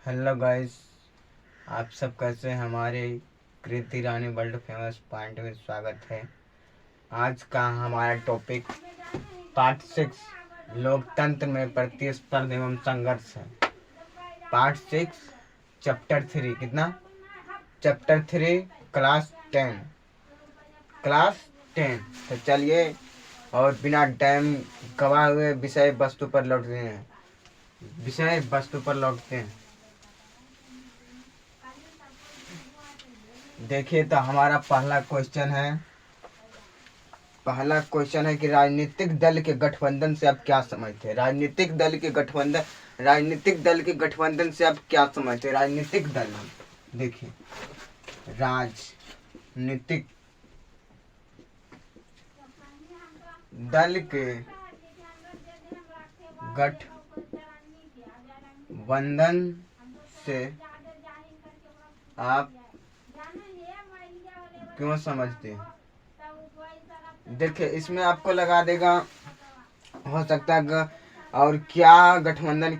Hello guys, आप सब कैसे हैं? हमारे कृति रानी वर्ल्ड फेमस पॉइंट में स्वागत है। आज का हमारा टॉपिक पार्ट 6 लोकतंत्र में प्रतिस्पर्धा एवं संघर्ष है। पार्ट 6 चैप्टर 3 कितना? Chapter 3 class 10। तो चलिए और बिना टाइम गवाए हुए विषय वस्तु पर लौटते हैं। देखिए तो हमारा पहला क्वेश्चन है कि राजनीतिक दल के गठबंधन से आप क्या समझते हैं? राजनीतिक दल के गठबंधन से आप क्या समझते हैं? राजनीतिक दल, देखिए राजनीतिक दल के गठबंधन से आप क्यों समझते हैं? देखिए इसमें आपको लगा देगा, हो सकता है और क्या गठबंधन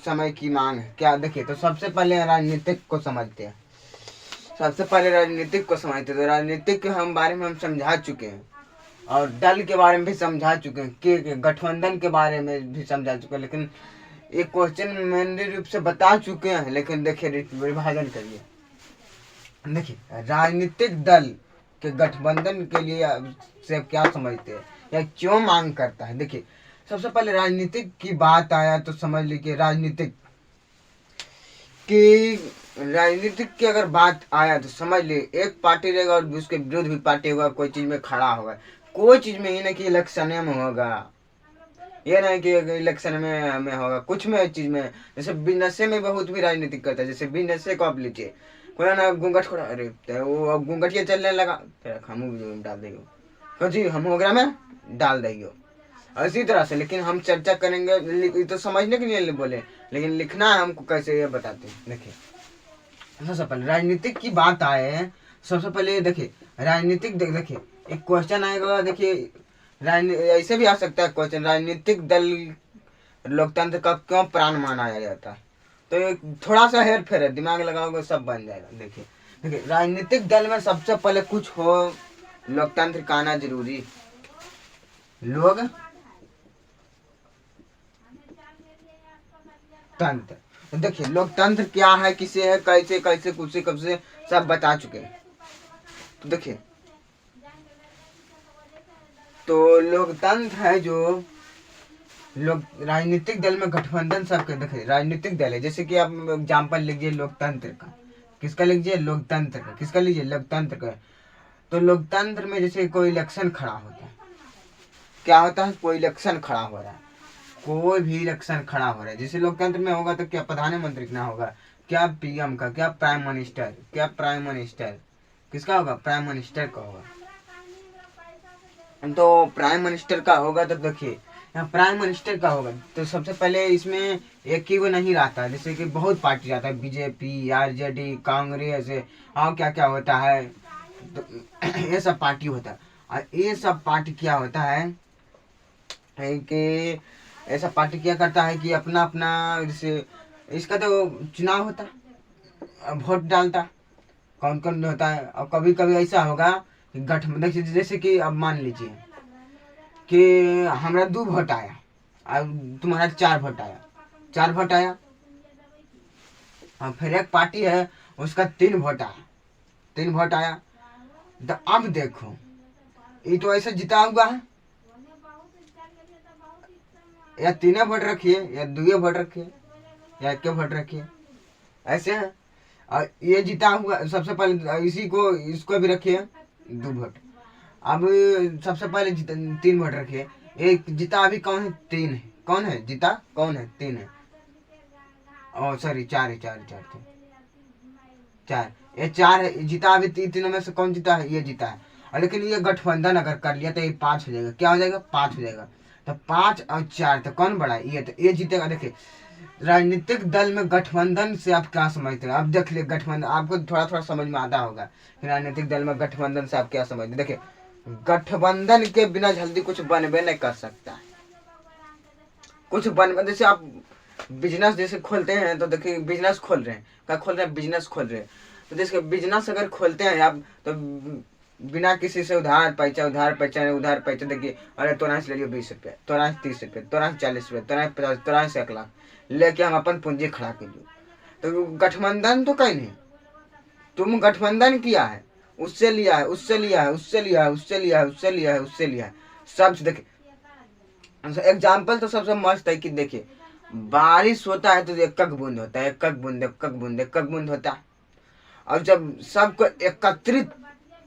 समय की मांग है क्या? देखिए तो सबसे पहले राजनीतिक को समझते हैं। तो राजनीतिक के बारे में हम समझा चुके हैं और दल के बारे में भी समझा चुके हैं, कि गठबंधन के बारे में भी समझा चुके हैं, लेकिन एक क्वेश्चन मेनली रूप से बता चुके हैं। लेकिन देखिए विभाजन करिए। देखिए राजनीतिक दल के गठबंधन के लिए से क्या समझते हैं या क्यों मांग करता है? देखिए सबसे पहले राजनीतिक की बात आया तो समझ लीजिए राजनीतिक की अगर बात आया तो समझ लिए एक पार्टी रहेगा और उसके विरुद्ध भी पार्टी होगा, कोई चीज में खड़ा होगा, कोई चीज में, ये नहीं कि इलेक्शन में होगा, ये नहीं कि इलेक्शन में होगा, कुछ में चीज में। जैसे बिजनेस में बहुत भी राजनीतिक करता है। जैसे बिजनेस को आप लीजिए, कोई ना घूंघट खोड़ा, अरे वो अब घूंघटिया चलने लगा, हम डाल देंगे जी, हम ओकरा में डाल देंगे। इसी तरह से, लेकिन हम चर्चा करेंगे तो समझने के लिए बोले, लेकिन लिखना है हमको कैसे ये बताते हैं। देखिए सबसे पहले राजनीतिक की बात आए, सबसे पहले देखिए राजनीतिक, देखिए एक क्वेश्चन आएगा। देखिए ऐसे भी आ सकता है क्वेश्चन, राजनीतिक दल लोकतंत्र का क्यों प्राण माना जाता है? तो ये थोड़ा सा हेर फेर है, दिमाग लगाओगे सब बन जाएगा। देखिए राजनीतिक दल में सबसे पहले कुछ हो, लोकतंत्र का आना जरूरी। लोग तंत्र, तो देखिए लोकतंत्र क्या है, किसे है, कैसे कैसे कुछ कब से सब बता चुके हैं। तो देखिए तो लोकतंत्र है जो लोग राजनीतिक दल में गठबंधन सबके। देखिए राजनीतिक दल है, जैसे कि आप एग्जाम्पल लीजिए लोकतंत्र का, किसका लीजिए? लोकतंत्र का। किसका लीजिए? लोकतंत्र का। तो लोकतंत्र में जैसे कोई इलेक्शन खड़ा होता है, क्या होता है? कोई इलेक्शन खड़ा हो रहा है, कोई भी इलेक्शन खड़ा हो रहा है। जैसे लोकतंत्र में होगा तो क्या प्रधानमंत्री का होगा, क्या पीएम का, क्या प्राइम मिनिस्टर किसका होगा? प्राइम मिनिस्टर का होगा। तो प्राइम मिनिस्टर का होगा तो देखिए यहाँ प्राइम मिनिस्टर का होगा तो सबसे पहले इसमें एक ही वो नहीं रहता, जैसे कि बहुत पार्टी रहता है, बीजेपी, आरजेडी, कांग्रेस और क्या क्या होता है, तो ये सब पार्टी होता है। और ये सब पार्टी क्या होता है कि ऐसा पार्टी क्या करता है कि अपना अपना, जैसे इसका तो चुनाव होता, वोट डालता, कौन कौन होता है। और कभी कभी ऐसा होगा कि गठबंधन, जैसे कि अब मान लीजिए कि हमारा 2 वोट आया और तुम्हारा 4 वोट आया, और फिर एक पार्टी है उसका 3 वोट आया। तो अब देखो ये तो ऐसे जिता हुआ है, या 3 वोट रखिए या 2 वोट रखिए या 1 वोट रखिए, ऐसे है। और ये जीता हुआ, सबसे पहले इसको भी रखिए 2 वोट। अब सबसे पहले 3 वोट रखिए, एक जीता अभी कौन है? 3 है। कौन है जीता? कौन है? 3 है। ओ सॉरी 4 है, 4 ये 4 है जीता अभी। तीनों में से कौन जीता है? ये जीता है। और लेकिन ये गठबंधन अगर कर लिया तो ये 5 हो जाएगा। क्या हो जाएगा? 5 हो जाएगा। तो 5 और 4 तो कौन बड़ा है? ये, तो ये जीतेगा। देखिए राजनीतिक दल में गठबंधन से आप क्या समझते हैं? अब देख लिए गठबंधन, आपको थोड़ा थोड़ा समझ में आता होगा कि राजनीतिक दल में गठबंधन से आप क्या समझते हैं। देखिए गठबंधन के बिना जल्दी कुछ बनबे नहीं कर सकता, कुछ बन, जैसे आप बिजनेस जैसे खोलते हैं तो देखिए बिजनेस खोल रहे हैं, क्या खोल रहे हैं, बिजनेस खोल रहे हैं। तो जैसे बिजनेस अगर खोलते हैं आप तो बिना किसी से उधार पैसा देखिए, अरे तोरा से ले लियो 20 रुपया, तोरा से 30 रुपया, तोरा से 40 रुपया, तोरा से 50, तोरा से 1 लाख लेके हम अपन पूंजी खड़ा कर लियो। तो गठबंधन तो कहीं नहीं, तुम गठबंधन किया है, उससे लिया है, उससे लिया है, उससे लिया है, उससे लिया है, उससे लिया है, उससे लिया है, सब देखिए। एग्जाम्पल तो सबसे मस्त है कि देखिए बारिश होता है तो एक बूंद होता है, एक बूंद, एक बूंद, एक बूंद होता है। और जब सबको एकत्रित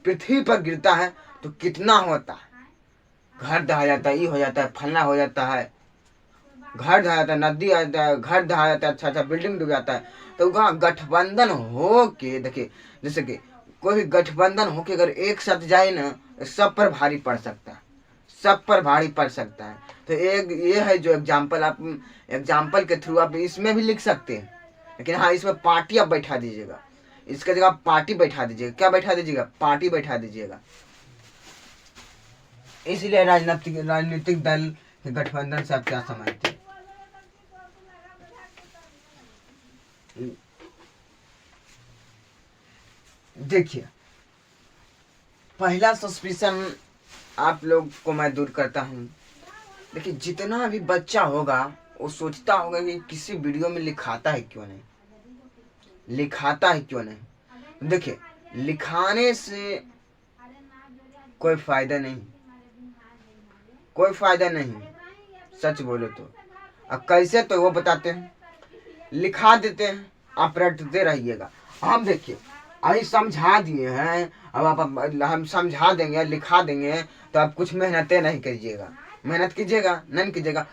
पृथ्वी पर गिरता है तो कितना होता है, घर ढहा जाता है, ये हो जाता है, फलना हो जाता है, घर ढहा जाता है, नदी आ जाता है, घर ढहा जाता है, अच्छा अच्छा बिल्डिंग डूब जाता है। तो वहाँ गठबंधन हो के देखिए, जैसे कि कोई गठबंधन हो के अगर एक साथ जाए ना, सब पर भारी पड़ सकता है, सब पर भारी पड़ सकता है। तो एक ये है जो एग्जाम्पल, आप एग्जाम्पल के थ्रू आप इसमें भी लिख सकते हैं, लेकिन हाँ इसमें पार्टी आप बैठा दीजिएगा, इसके जगह पार्टी बैठा दीजिएगा। क्या बैठा दीजिएगा, पार्टी बैठा दीजिएगा। इसलिए राजनीतिक दल के गठबंधन से आप क्या समझते हैं? देखिए पहला सस्पिशन आप लोग को मैं दूर करता हूँ। देखिए जितना भी बच्चा होगा वो सोचता होगा कि किसी वीडियो में लिखाता है क्यों नहीं, लिखाता है क्यों नहीं। देखिए लिखाने से कोई फायदा नहीं, कोई फायदा नहीं, सच बोलो तो। अब कैसे, तो वो बताते हैं, लिखा देते हैं, आप रटते रहिएगा। हम देखिए अभी समझा दिए हैं, अब आप हम समझा देंगे, लिखा देंगे, तो आप कुछ मेहनतें नहीं कीजिएगा, मेहनत कीजिएगा नहीं कीजिएगा।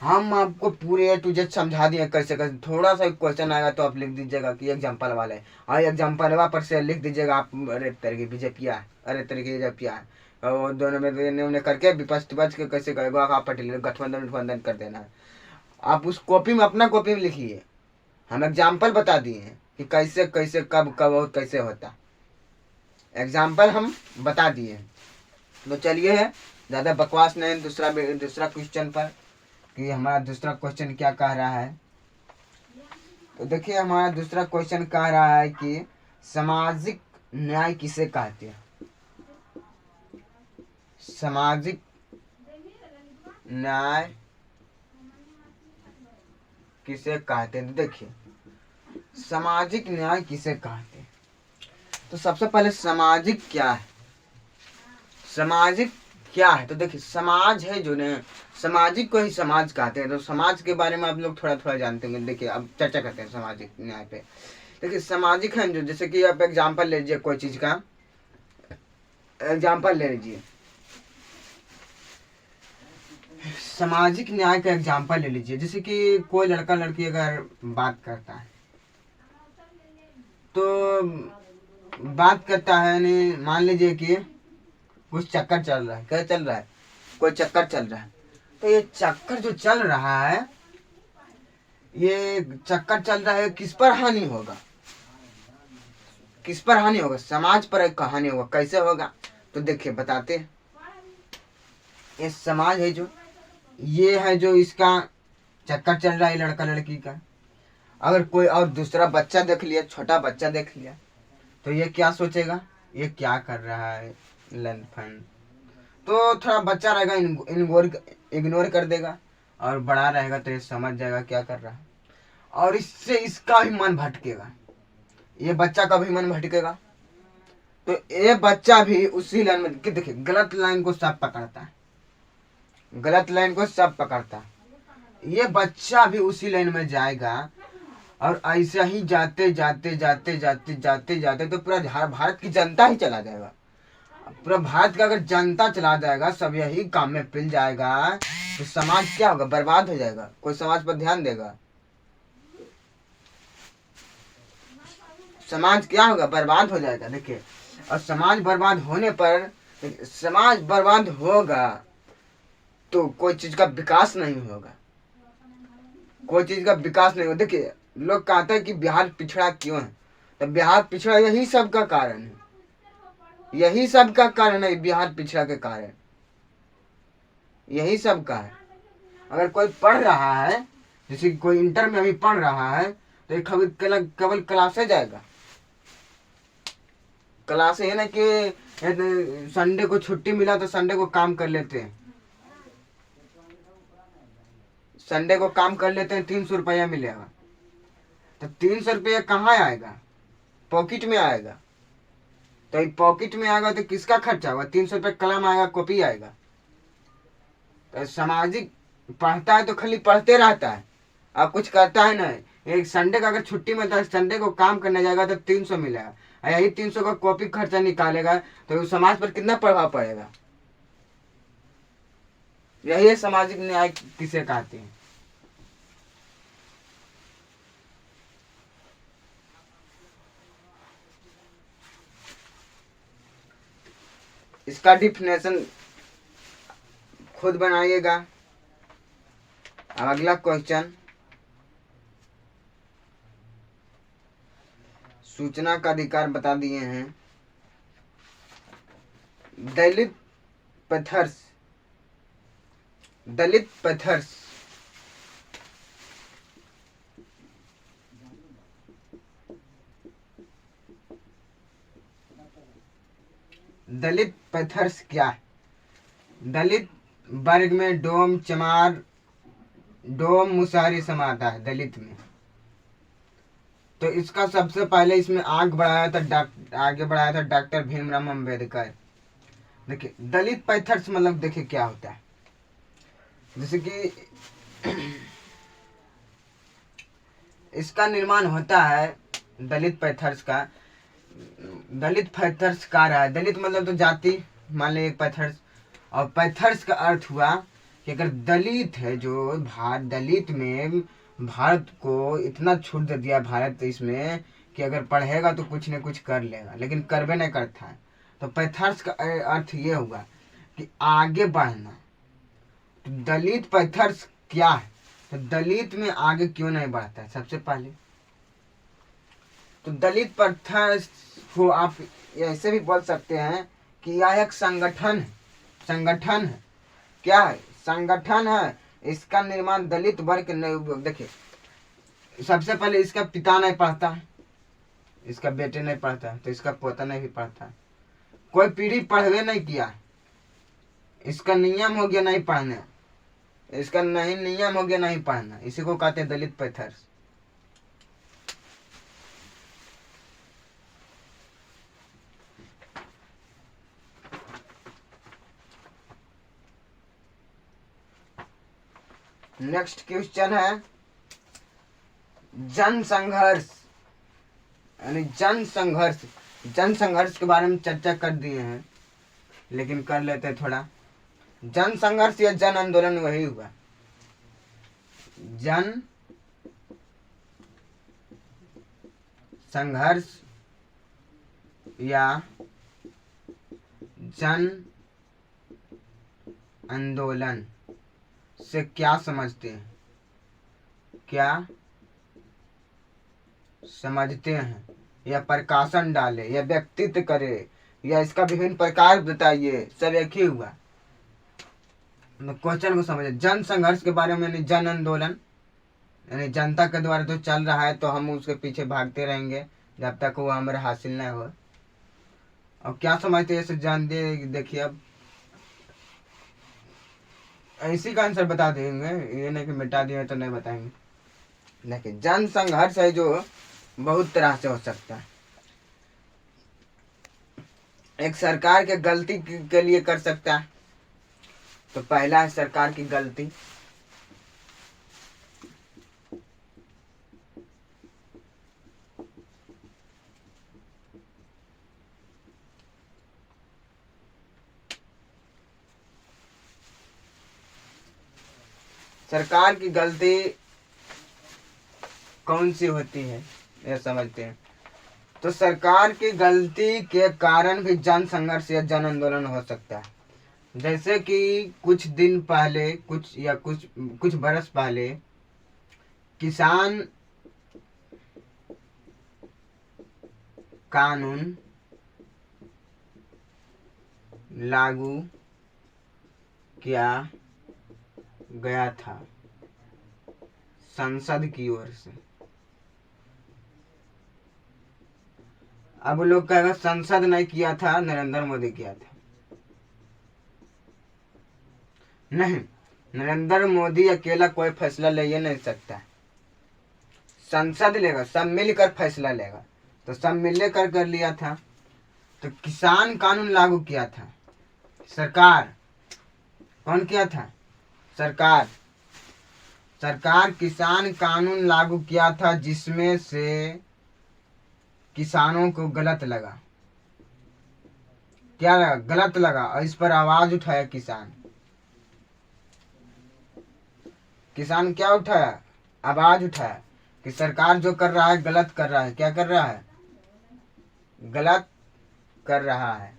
हम आपको पूरे A to Z समझा दिए कैसे कैसे। थोड़ा सा क्वेश्चन आएगा तो आप लिख दीजिएगा कि एग्जाम्पल वाला है, और एग्जाम्पल पर से लिख दीजिएगा आप, अरे तरीके बीजेपी है, अरे तरीके बीजेपी है, और दोनों में उन्हें करके विपक्ष टिपक्ष के कैसे करेगा आप पटेल गठबंधन कर देना है। आप उस कॉपी में, अपना कॉपी में लिखिए, हम एग्जाम्पल बता दिए हैं कि कैसे कैसे कब कब और कैसे होता, एग्जाम्पल हम बता दिए हैं। तो चलिए है ज़्यादा बकवास नहीं, दूसरा क्वेश्चन पर कि हमारा दूसरा क्वेश्चन क्या कह रहा है। तो देखिए हमारा दूसरा क्वेश्चन कह रहा है कि सामाजिक न्याय किसे कहते हैं, सामाजिक न्याय किसे कहते हैं। तो देखिए सामाजिक न्याय किसे कहते हैं, तो सबसे पहले सामाजिक क्या है, सामाजिक क्या है। तो देखिए समाज है जो ने, सामाजिक को ही समाज कहते हैं। तो समाज के बारे में आप लोग थोड़ा थोड़ा जानते होंगे। देखिए अब चर्चा करते हैं सामाजिक न्याय पे। देखिए सामाजिक है जो, जैसे कि आप एग्जाम्पल ले लीजिए, कोई चीज का एग्जाम्पल ले लीजिए, सामाजिक न्याय का एग्जाम्पल ले लीजिए। जैसे कि कोई लड़का लड़की अगर बात करता है, तो बात करता है, नहीं मान लीजिए कि कुछ चक्कर चल रहा है, क्या चल रहा है, कोई चक्कर चल रहा है। तो ये चक्कर जो चल रहा है, ये चक्कर चल रहा है, किस पर हानि होगा, किस पर हानि होगा, समाज पर एक कहानी होगा। कैसे होगा, तो देखिए बताते हैं। ये समाज है जो, ये है जो इसका चक्कर चल रहा है लड़का लड़की का। अगर कोई और दूसरा बच्चा देख लिया, छोटा बच्चा देख लिया, तो ये क्या सोचेगा, ये क्या कर रहा है लन फन। तो थोड़ा बच्चा रहेगा इग्नोर कर देगा, और बड़ा रहेगा तो ये समझ जाएगा क्या कर रहा है, और इससे इसका भी मन भटकेगा, ये बच्चा का भी मन भटकेगा। तो ये बच्चा भी उसी लाइन में, देखिए गलत लाइन को सब पकड़ता है, गलत लाइन को सब पकड़ता है, ये बच्चा भी उसी लाइन में जाएगा। और ऐसा ही जाते जाते जाते जाते जाते जाते तो पूरा भारत की जनता ही चला जाएगा। पूरा भारत का अगर जनता चला जाएगा, सब यही काम में पिल जाएगा, तो समाज क्या होगा, बर्बाद हो जाएगा। कोई समाज पर ध्यान देगा, समाज क्या होगा, बर्बाद हो जाएगा। देखिए और समाज बर्बाद होने पर, समाज बर्बाद होगा तो कोई चीज का विकास नहीं होगा, कोई चीज का विकास नहीं होगा। देखिए लोग कहते हैं कि बिहार पिछड़ा क्यों है, तो बिहार पिछड़ा यही सब का कारण है, यही सब का कारण है, बिहार पिछड़ा के कारण यही सब का है। अगर कोई पढ़ रहा है, जैसे कि कोई इंटर में अभी पढ़ रहा है, तो ये केवल क्लासे जाएगा। क्लास है ना कि संडे को छुट्टी मिला तो संडे को काम कर लेते हैं, संडे को काम कर लेते हैं, 300 रुपया मिलेगा। तो 300 रुपया कहाँ आएगा? पॉकेट में आएगा। तो पॉकेट में आएगा तो किसका खर्चा होगा? 300 रुपये कलम आएगा, कॉपी आएगा। तो सामाजिक पढ़ता है तो खाली पढ़ते रहता है, अब कुछ करता है नहीं। एक संडे का अगर छुट्टी मिलता है, संडे को काम करने जाएगा तो 300 मिलेगा, यही 300 का कॉपी खर्चा निकालेगा, तो समाज पर कितना प्रभाव पड़ेगा? यही सामाजिक न्याय किसे कहते हैं। इसका डिफिनेशन खुद बनाइएगा। अब अगला क्वेश्चन, सूचना का अधिकार बता दिए हैं। दलित पैथर्स, दलित पैथर्स दलित पैथर्स क्या है? दलित वर्ग में डोम, चमार, डोम, मुसहरी समा आता है दलित में। तो इसका सबसे पहले इसमें आगे बढ़ाया था डॉक्टर भीमराव अम्बेडकर। देखिए दलित पैथर्स मतलब देखिए क्या होता है। जैसे कि इसका निर्माण होता है दलित पैथर्स का। दलित पैथर्स का रहा है, दलित मतलब तो जाति, मान लीजिए एक पैथर्स। और पैथर्स का अर्थ हुआ कि अगर दलित है जो दलित में भारत को इतना छूट दे दिया भारत इसमें कि अगर पढ़ेगा तो कुछ न कुछ कर लेगा, लेकिन करवे नहीं करता है। तो पैथर्स का अर्थ ये हुआ कि आगे बढ़ना। तो दलित पैथर्स क्या है? तो दलित में आगे क्यों नहीं बढ़ता है? सबसे पहले तो दलित पैथर्स को आप ऐसे भी बोल सकते हैं कि यह एक संगठन है। संगठन है, क्या है? संगठन है। इसका निर्माण दलित वर्ग ने, देखिए सबसे पहले इसका पिता नहीं पढ़ता है, इसका बेटे नहीं पढ़ता है, तो इसका पोता नहीं भी पढ़ता है, कोई पीढ़ी पढ़वे नहीं किया, इसका नियम हो गया नहीं पढ़ना, इसका नहीं नियम हो गया नहीं पढ़ना, इसी को कहते हैं दलित पैथर्स। नेक्स्ट क्वेश्चन है जन संघर्ष, यानी जन संघर्ष। जन संघर्ष के बारे में चर्चा कर दिए हैं, लेकिन कर लेते हैं थोड़ा। जन संघर्ष या जन आंदोलन वही हुआ। जन संघर्ष या जन आंदोलन से क्या समझते हैं? क्या समझते हैं? या प्रकाशन डाले, या व्यक्तित्व करे, या इसका विभिन्न प्रकार बताइए, सब एक ही हुआ। क्वेश्चन को समझे। जन संघर्ष के बारे में, यानी जन आंदोलन, यानी जनता के द्वारा जो चल रहा है तो हम उसके पीछे भागते रहेंगे जब तक वो हमारे हासिल न हो। और क्या समझते हैं इसे जान दे। देखिए अब इसी का आंसर बता देंगे, ये नहीं कि मिटा दिए तो नहीं बताएंगे। देखिए जन संघर्ष है जो बहुत तरह से हो सकता है। एक सरकार के गलती के लिए कर सकता है। तो पहला है सरकार की गलती। सरकार की गलती कौन सी होती है यह समझते हैं। तो सरकार की गलती के कारण भी जन संघर्ष या जन आंदोलन हो सकता है। जैसे कि कुछ दिन पहले, कुछ बरस पहले किसान कानून लागू किया गया था संसद की ओर से। अब लोग कहेगा संसद नहीं किया था, नरेंद्र मोदी किया था। नहीं, नरेंद्र मोदी अकेला कोई फैसला ले ही नहीं सकता। संसद लेगा, सब मिलकर फैसला लेगा। तो सब मिलकर कर लिया था। तो किसान कानून लागू किया था सरकार। कौन किया था? सरकार। सरकार किसान कानून लागू किया था, जिसमें से किसानों को गलत लगा। क्या लगा? गलत लगा, और इस पर आवाज उठाया किसान। किसान क्या उठाया? आवाज उठाया कि सरकार जो कर रहा है गलत कर रहा है। क्या कर रहा है? गलत कर रहा है।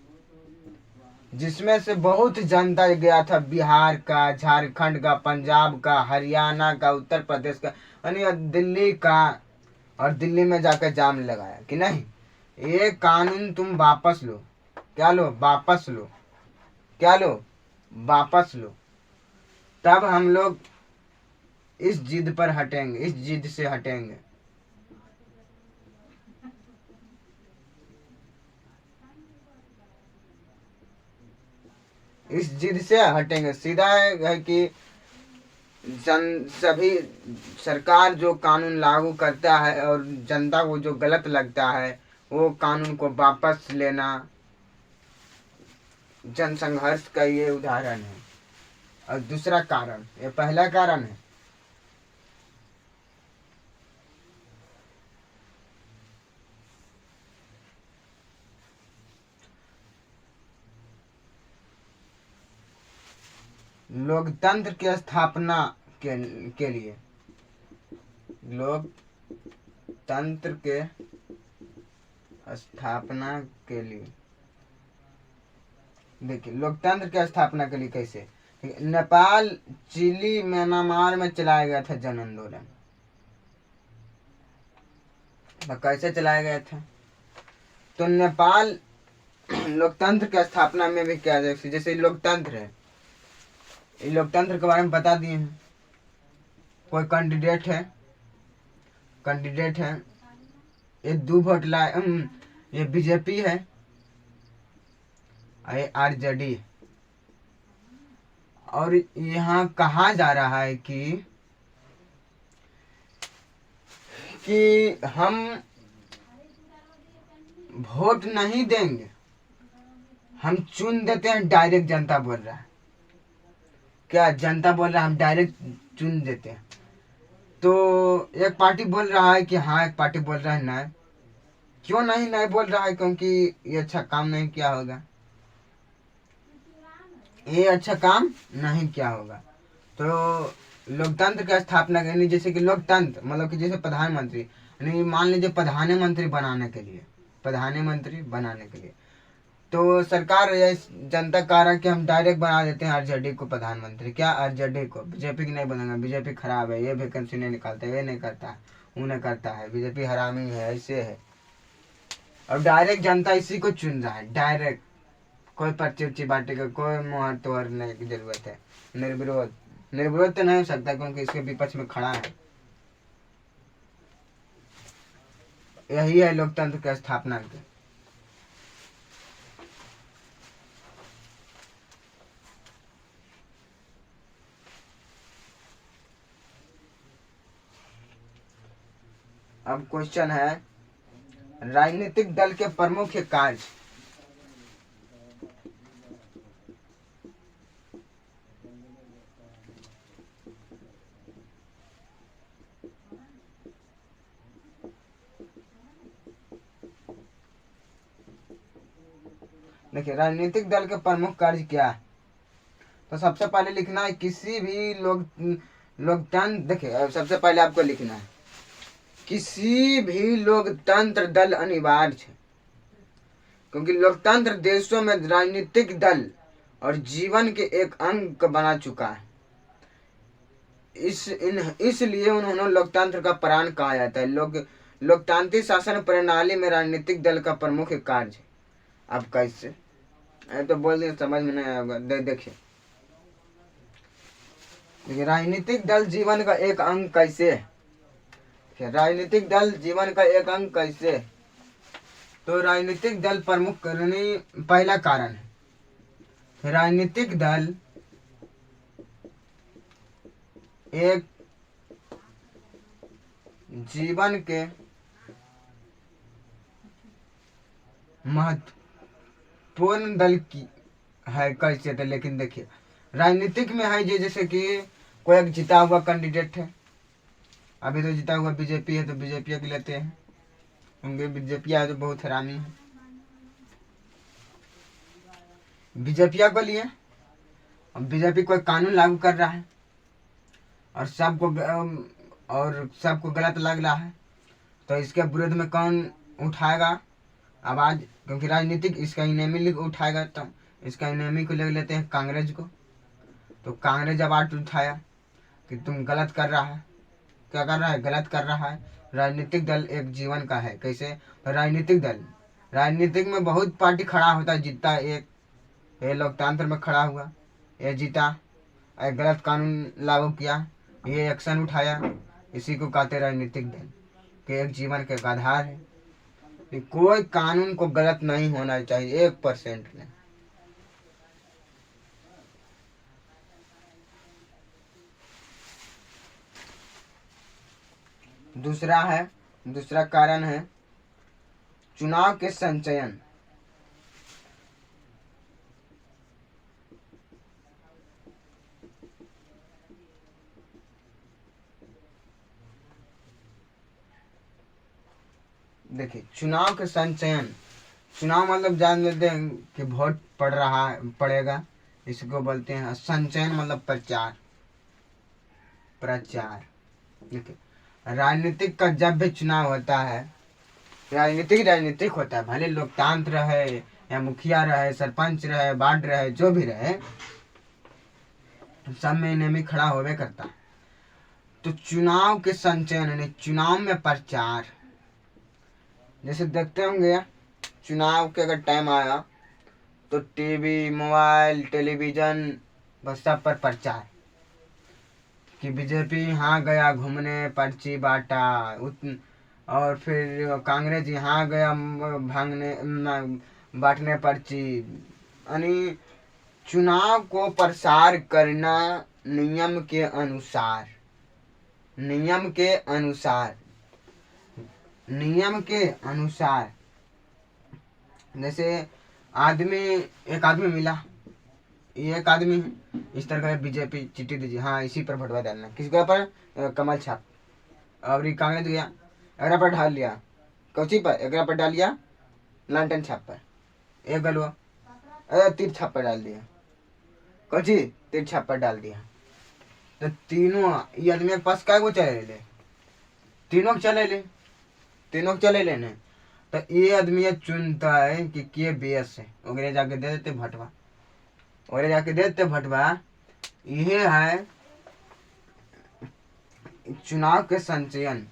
जिसमें से बहुत जनता गया था, बिहार का, झारखंड का, पंजाब का, हरियाणा का, उत्तर प्रदेश का, यानी दिल्ली का। और दिल्ली में जाकर जाम लगाया कि नहीं, ये कानून तुम वापस लो। क्या लो? वापस लो। क्या लो? वापस लो। तब हम लोग इस जिद पर हटेंगे, इस जिद से हटेंगे। इस जिद से हटेंगे। सीधा है कि सभी सरकार जो कानून लागू करता है और जनता को जो गलत लगता है वो कानून को वापस लेना जनसंघर्ष का ये उदाहरण है। और दूसरा कारण, ये पहला कारण है। लोकतंत्र की स्थापना के लिए, लोकतंत्र के स्थापना के लिए, देखिए लोकतंत्र की स्थापना के लिए कैसे, नेपाल, चिली, म्यांमार में चलाया गया था जन आंदोलन। कैसे चलाया गया था? तो नेपाल लोकतंत्र की स्थापना में भी क्या, जैसे लोकतंत्र है, लोकतंत्र के बारे में बता दिए हैं। कोई कैंडिडेट है, ये 2 वोट लाए, ये बीजेपी है, ये आरजेडी है। और यहाँ कहा जा रहा है कि हम वोट नहीं देंगे, हम चुन देते हैं। डायरेक्ट जनता बोल रहा है। क्या जनता बोल रहा है? हम डायरेक्ट चुन देते हैं। तो एक पार्टी बोल रहा है कि हाँ, एक पार्टी बोल रहा है नहीं। क्यों नहीं बोल रहा है? क्योंकि ये अच्छा काम नहीं किया होगा। ये अच्छा काम नहीं किया होगा। तो लोकतंत्र की स्थापना करनी, जैसे कि लोकतंत्र मतलब कि जैसे प्रधानमंत्री, यानी मान लीजिए प्रधानमंत्री बनाने के लिए तो सरकार जनता कह रहा है कि हम डायरेक्ट बना देते हैं आरजेडी को प्रधानमंत्री। क्या? आरजेडी को। बीजेपी की नहीं बनेगा, बीजेपी खराब है, ये वैकेंसी नहीं निकालता, ये नहीं करता है, वो नहीं करता है, बीजेपी हरामी है, ऐसे है। और डायरेक्ट जनता इसी को चुन रहा है। डायरेक्ट कोई पर्ची उर्ची बांटे का कोई मुहर तोड़ने की जरूरत है। निर्विरोध तो नहीं हो सकता, क्योंकि इसके विपक्ष में खड़ा है। यही है लोकतंत्र की स्थापना की। अब क्वेश्चन है, राजनीतिक दल के प्रमुख कार्य। देखिए राजनीतिक दल के प्रमुख कार्य क्या है। तो सबसे पहले लिखना है किसी भी लोकतंत्र। देखिए सबसे पहले आपको लिखना है किसी भी लोकतंत्र दल अनिवार्य है, क्योंकि लोकतंत्र देशों में राजनीतिक दल और जीवन के एक अंग बना चुका है। इसलिए उन्होंने लोकतंत्र का प्राण कहा जाता है। लोकतांत्रिक शासन प्रणाली में राजनीतिक दल का प्रमुख कार्य है। अब कैसे? तो बोल दिए, समझ में नहीं आएगा। देखिए देखिए राजनीतिक दल जीवन का एक अंग कैसे है? राजनीतिक दल जीवन का एक अंग कैसे है? तो राजनीतिक दल प्रमुख करने पहला कारण है, राजनीतिक दल एक जीवन के महत्वपूर्ण दल की है। कैसे? तो लेकिन देखिए राजनीतिक में है ये, जैसे कि कोई एक जीता हुआ कैंडिडेट है, अभी तो जीता हुआ बीजेपी है तो बीजेपी के लेते हैं, क्योंकि बीजेपी है तो बहुत हैरानी है। बीजेपी को लिए बीजेपी कोई कानून लागू कर रहा है और सबको गलत लग रहा है, तो इसके विरोध में कौन उठाएगा आवाज? क्योंकि राजनीतिक इसका इनेमी उठाएगा, तो इसका इनेमी को ले लेते हैं कांग्रेस को। तो कांग्रेस आवाज उठाया कि तुम गलत कर रहा है, क्या कर रहा है? गलत कर रहा है। राजनीतिक दल एक जीवन का है। कैसे? राजनीतिक दल, राजनीतिक में बहुत पार्टी खड़ा होता है, जीतता है एक, ये लोकतंत्र में खड़ा हुआ, ये जीता, गलत कानून लागू किया, ये एक्शन उठाया, इसी को कहते राजनीतिक दल के एक जीवन के आधार है कि कोई कानून को गलत नहीं होना चाहिए 1% में। दूसरा कारण है चुनाव के संचयन। देखिए चुनाव के संचयन, चुनाव मतलब जान लेते हैं कि वोट पड़ेगा, इसको बोलते हैं संचयन, मतलब प्रचार। देखिए राजनीतिक का जब भी चुनाव होता है, राजनीतिक होता है, भले लोकतंत्र रहे या मुखिया रहे, सरपंच रहे, वार्ड रहे, जो भी रहे, सब में इन्हें में खड़ा होवे करता। तो चुनाव के संचयन यानी चुनाव में प्रचार, जैसे देखते होंगे चुनाव के अगर टाइम आया तो टीवी, मोबाइल, टेलीविजन, बस सब पर प्रचार कि बीजेपी यहाँ गया घूमने, पर्ची बांटा, और फिर कांग्रेस यहाँ गया बांटने पर्ची। यानी चुनाव को प्रसार करना नियम के अनुसार, नियम के अनुसार। जैसे एक आदमी मिला, ये एक आदमी है, इस तरह का बीजेपी चिट्ठी दीजिए, हाँ इसी पर भटवा डालना, किस जगह पर? कमल छाप। और कांग्रेस गया, अगरा पर ढाल लिया, कौची पर? अगरा पर डाल लिया, लालटेन छाप पर। एक गलुआ तीर छाप पर डाल दिया, कौची? तीर छाप पर डाल दिया। तो तीनों ये आदमी के पास क्या वो चले ले, तीनों चले लेने। तो ये आदमी चुनता है कि के बेस है, वगैरह जाके दे देते भटवा। यह है चुनाव के संचयन।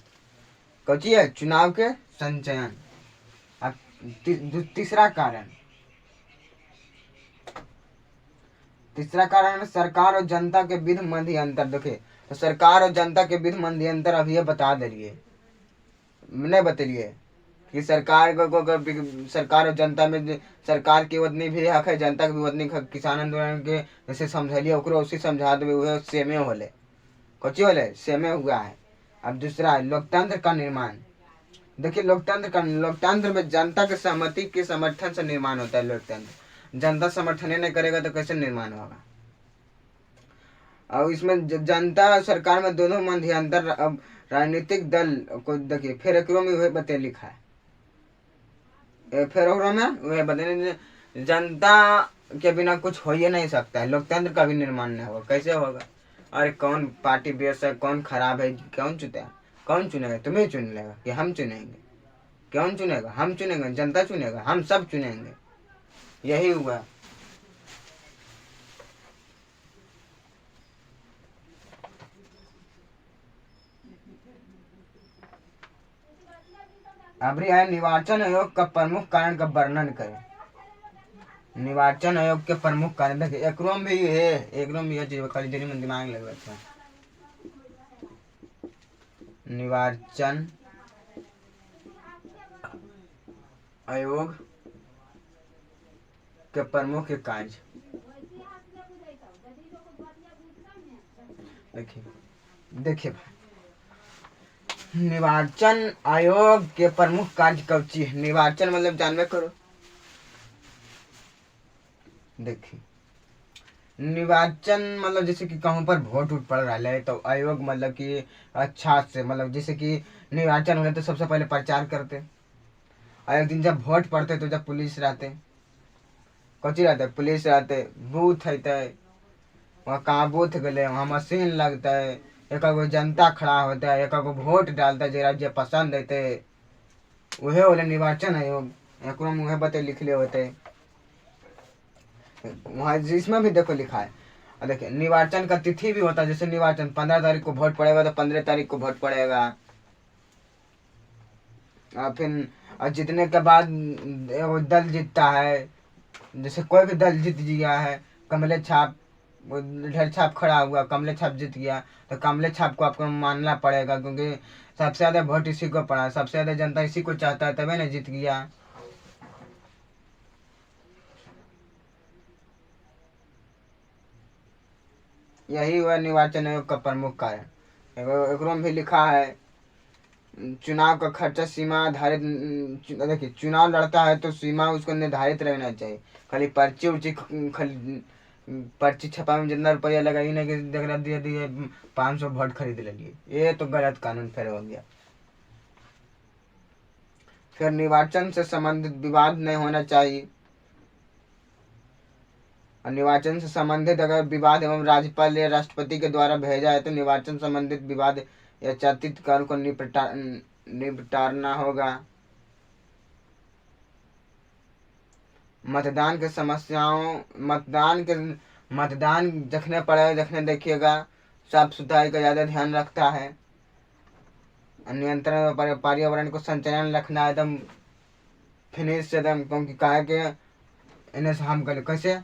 कौची है? चुनाव के संचयन। अब तीसरा कारण सरकार और जनता के बीच मध्य अंतर। देखे तो सरकार और जनता के बीच मध्य अंतर अभी बता दिलिए, नहीं बतलिए कि सरकार और जनता में सरकार की उतनी भी हक है, जनता की भी उतनी हक। किसान आंदोलन के जैसे समझलिए ओकरो उसी समझा देवे, वह सेमे होले, कौची होले? सेमे हुआ है। अब दूसरा है लोकतंत्र का निर्माण। देखिए लोकतंत्र में जनता के सहमति के समर्थन से निर्माण होता है लोकतंत्र। जनता समर्थन नहीं करेगा तो कैसे निर्माण होगा? और इसमें जनता सरकार में दोनों मध्य अंतर। अब राजनीतिक दल को देखिए फिर एकरो में वह बते लिखा है, फिर में वह बते, जनता के बिना कुछ हो ही नहीं सकता है, लोकतंत्र का भी निर्माण नहीं होगा। कैसे होगा? अरे कौन पार्टी बेस है, कौन खराब है, कौन चुनेगा? तुम्हें चुन लेगा कि हम चुनेंगे? कौन चुनेगा? हम चुनेंगे, जनता चुनेगा, हम सब चुनेंगे। यही हुआ। अब निर्वाचन आयोग का प्रमुख कारण का वर्णन करें। निर्वाचन आयोग के प्रमुख कार्य देखिए एकरो में भी है, एकरो में भी है चीज खाली देरी में दिमाग लग रहा था। निर्वाचन आयोग के प्रमुख कार्य देखिए देखिए निर्वाचन आयोग के प्रमुख कार्य कब चीज निर्वाचन मतलब जानबे करो। देखिए निर्वाचन मतलब जैसे कि कहूँ पर वोट उठ पड़ रहा है तो आयोग मतलब कि अच्छा से मतलब जैसे कि निर्वाचन होने तो सबसे पहले प्रचार करते, और एक दिन जब वोट पड़ते तो जब पुलिस रहते, कथी रहते पुलिस रहते, बूथ है वहाँ कहाँ बूथ गए वहाँ मशीन लगता है, एक जनता खड़ा होता है, एक वोट डालता है जरा जे पसंद है उहे होले निर्वाचन आयोग। एक उहे बते लिखले होते वहाँ जिसमें भी देखो लिखा है। और देखिए निर्वाचन का तिथि भी होता है, जैसे निर्वाचन 15 तारीख को वोट पड़ेगा तो 15 तारीख को वोट पड़ेगा। और फिर और जीतने के बाद वो दल जीतता है, जैसे कोई भी दल जीत गया है, कमले छाप ढेर छाप खड़ा हुआ, कमले छाप जीत गया तो कमले छाप को आपको मानना पड़ेगा, क्योंकि सबसे ज्यादा वोट इसी को पड़ा, सबसे ज्यादा जनता इसी को चाहता है तभी ना जीत गया। यही हुआ निर्वाचन आयोग का प्रमुख कार्य। एकरो में भी लिखा है चुनाव का खर्चा सीमा आधारित। देखिए चुनाव लड़ता है तो सीमा उसको निर्धारित रहना चाहिए, खाली पर्ची उर्ची खाली पर्ची छपा में जितना रुपया लगा ही नहीं कि देख रहा दिए दिए 500 वोट खरीद लिए, ये तो गलत कानून फिर हो गया। फिर निर्वाचन से संबंधित विवाद नहीं होना चाहिए, और निर्वाचन से संबंधित अगर विवाद एवं राज्यपाल या राष्ट्रपति के द्वारा भेजा है तो निर्वाचन संबंधित विवाद या चर्चित कार्य को निपटारना होगा। मतदान के समस्याओं मतदान देखने पड़े देखने देखिएगा साफ सफाई का ज्यादा ध्यान रखता है, नियंत्रण पर्यावरण को संचालन रखना एकदम फिनिश से एकदम, क्योंकि कहा के इन्हें से हम कर कैसे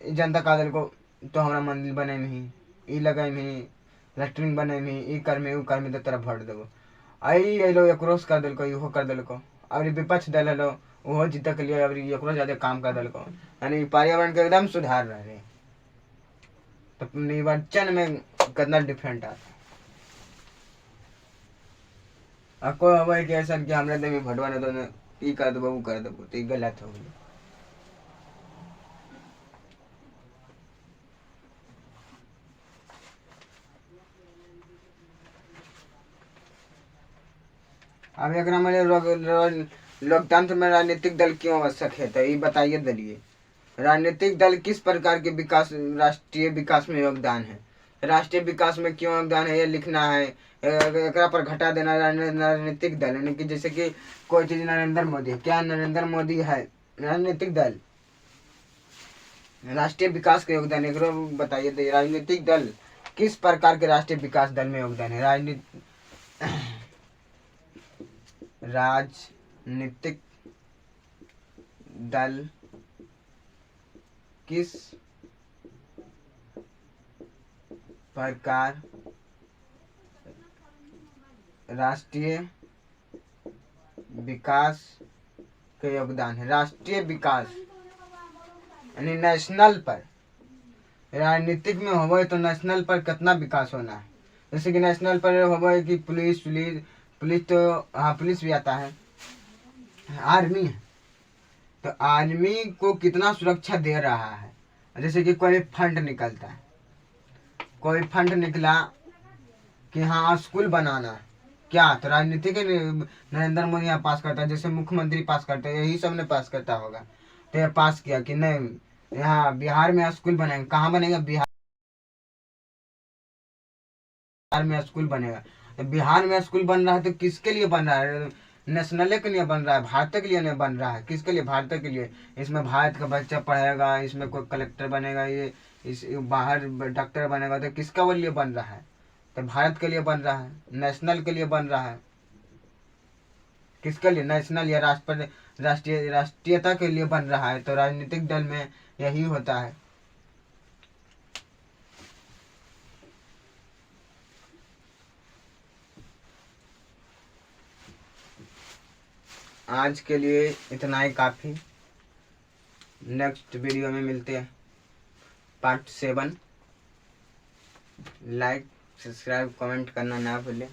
जनता का दल को तो हमारा मंदिर बने में ही ई लगे में ही लेटरिन बने में ई कर में ऊ कर में तो तरफ भर देवो आई लो एकरोस कर दिल को इहो कर दिल को और विपक्ष दल लो वो जीत के लिए अब एकरो ज्यादा काम कर दिल को, यानी पर्यावरण के एकदम सुधार रहे। तो निर्वाचन में कितना डिफरेंट आता है। कोई हवा कि ऐसा कि हमने तो भटवा ने तो ई कर देबो ऊ कर देबो तो गलत हो गई। अब एक लोकतंत्र में राजनीतिक दल क्यों आवश्यक है तो ये बताइए दलिए। राजनीतिक दल किस प्रकार के विकास राष्ट्रीय विकास में योगदान है, राष्ट्रीय विकास में क्यों योगदान है ये लिखना है। एक पर घटा देना राजनीतिक दल, यानी कि जैसे कि कोई चीज नरेंद्र मोदी, क्या नरेंद्र मोदी है राजनीतिक दल, राष्ट्रीय विकास का योगदान एक बताइए। राजनीतिक दल किस प्रकार के राष्ट्रीय विकास दल में योगदान है, राजनीतिक दल किस प्रकार राष्ट्रीय विकास के योगदान है। राष्ट्रीय विकास यानी नेशनल पर, राजनीतिक में हो तो नेशनल पर कितना विकास होना है। जैसे कि नेशनल पर हो कि पुलिस तो हाँ पुलिस भी आता है, आर्मी है तो आर्मी को कितना सुरक्षा दे रहा है। जैसे कि कोई फंड निकलता है, कोई फंड निकला कि हाँ स्कूल बनाना क्या तो राजनीति के नरेंद्र मोदी यहाँ पास करता है, जैसे मुख्यमंत्री पास करते हैं यही सब ने पास करता होगा तो ये पास किया कि नहीं यहाँ बिहार में स्कूल बनेगा, कहाँ बनेगा बिहार में स्कूल बनेगा। तो बिहार में स्कूल बन रहा है तो किसके लिए बन रहा है, नेशनल के लिए बन रहा है, भारत के लिए नहीं बन रहा है, किसके लिए भारत के लिए। इसमें भारत का बच्चा पढ़ेगा, इसमें कोई कलेक्टर बनेगा, ये इस बाहर डॉक्टर बनेगा तो किसका लिए बन रहा है, तो भारत के लिए बन रहा है, नेशनल के लिए बन रहा है। किसके लिए, नेशनल या राष्ट्रीयता के लिए बन रहा है। तो राजनीतिक दल में यही होता है। आज के लिए इतना ही काफ़ी। नेक्स्ट वीडियो में मिलते हैं, पार्ट 7। लाइक सब्सक्राइब कमेंट करना ना भूलें।